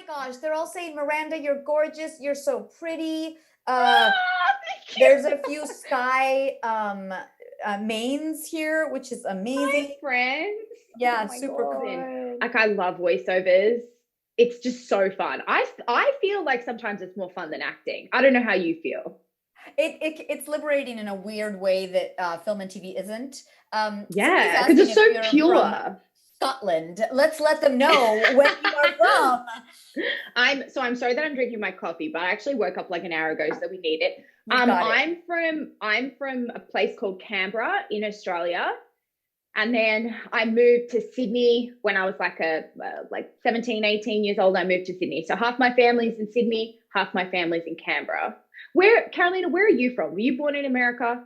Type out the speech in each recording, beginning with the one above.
gosh, they're all saying, Miranda, you're gorgeous. You're so pretty. Thank you. There's a few Skye mains here, which is amazing. Hi, friends. Yeah, Oh it's my super God. cool. Like, I love voiceovers. It's just so fun. I feel like sometimes it's more fun than acting. I don't know how you feel. It's liberating in a weird way that film and TV isn't. Somebody's Yeah, because asking it's if so you're from pure. Scotland. Let's let them know where you are from. I'm sorry that I'm drinking my coffee, but I actually woke up like an hour ago, so we need it. We've got it. I'm from a place called Canberra in Australia, and then I moved to Sydney when I was like 17, 18 years old. I moved to Sydney, so half my family's in Sydney, half my family's in Canberra. Where, Carolina, where are you from? Were you born in America?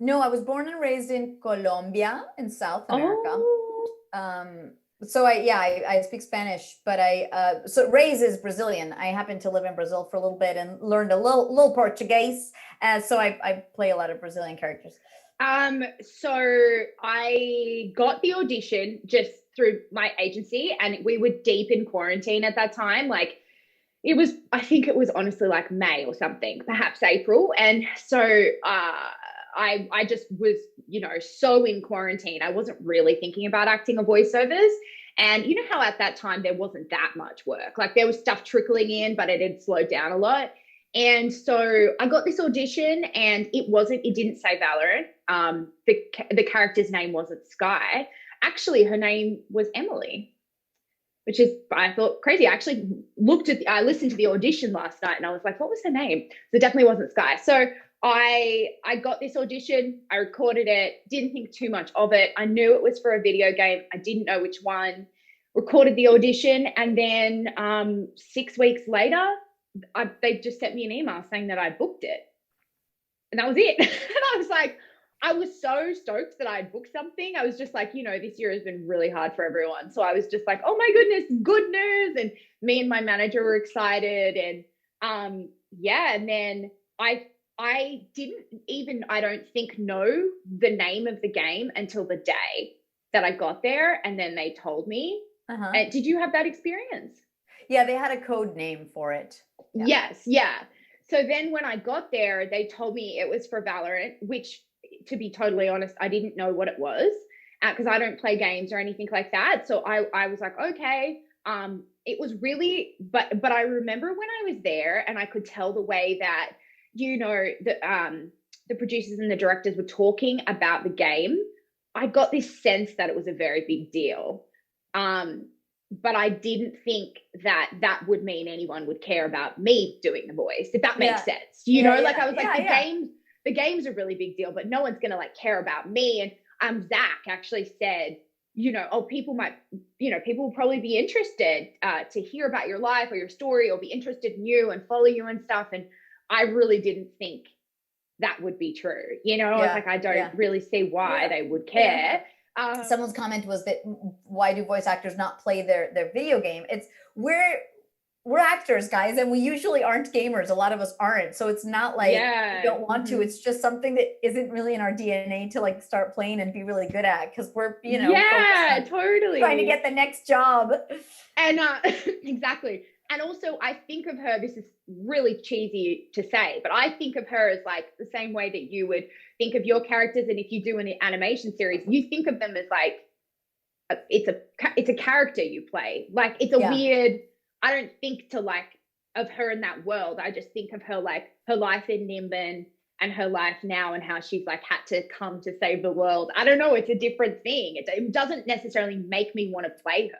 No, I was born and raised in Colombia in South America. Oh, So I speak Spanish, but so Raze is Brazilian. I happened to live in Brazil for a little bit and learned a little Portuguese. So I play a lot of Brazilian characters. so I got the audition just through my agency, and we were deep in quarantine at that time. Like, it was, I think it was honestly like May or something, perhaps April. And so I just was, so in quarantine. I wasn't really thinking about acting or voiceovers. And you know how at that time there wasn't that much work. Like, there was stuff trickling in, but it had slowed down a lot. And so I got this audition, and it didn't say Valorant. The character's name wasn't Skye. Actually, her name was Emily, which is, I thought, crazy. I listened to the audition last night, and I was like, what was her name? So it definitely wasn't Skye. So I got this audition, I recorded it, didn't think too much of it. I knew it was for a video game. I didn't know which one. Recorded the audition, and then 6 weeks later, they just sent me an email saying that I booked it. And that was it. And I was like, I was so stoked that I'd booked something. I was just like, this year has been really hard for everyone. So I was just like, oh my goodness, good news. And me and my manager were excited. And and then I didn't even, I don't think, know the name of the game until the day that I got there. And then they told me. Did you have that experience? Yeah, they had a code name for it. Yeah. Yes, yeah. So then when I got there, they told me it was for Valorant, which, to be totally honest, I didn't know what it was, because I don't play games or anything like that. So I was like, okay. It was really, but I remember when I was there, and I could tell the way that, the producers and the directors were talking about the game. I got this sense that it was a very big deal. But I didn't think that would mean anyone would care about me doing the voice, if that makes sense. I was like, the game's a really big deal, but no one's gonna like care about me. And Zach actually said, people will probably be interested to hear about your life or your story, or be interested in you and follow you and stuff. And I really didn't think that would be true. I was like, I don't really see why they would care. Someone's comment was that, why do voice actors not play their video game? It's we're actors, guys, and we usually aren't gamers. A lot of us aren't, so it's not like we don't want to. It's just something that isn't really in our DNA to like start playing and be really good at, because we're totally trying to get the next job. And exactly. And also, I think of her, this is really cheesy to say, but I think of her as like the same way that you would think of your characters. And if you do an animation series, you think of them as like, it's a character you play. Like, it's a weird, I don't think of her in that world. I just think of her like her life in Nimbin and her life now, and how she's like had to come to save the world. I don't know. It's a different thing. It doesn't necessarily make me want to play her.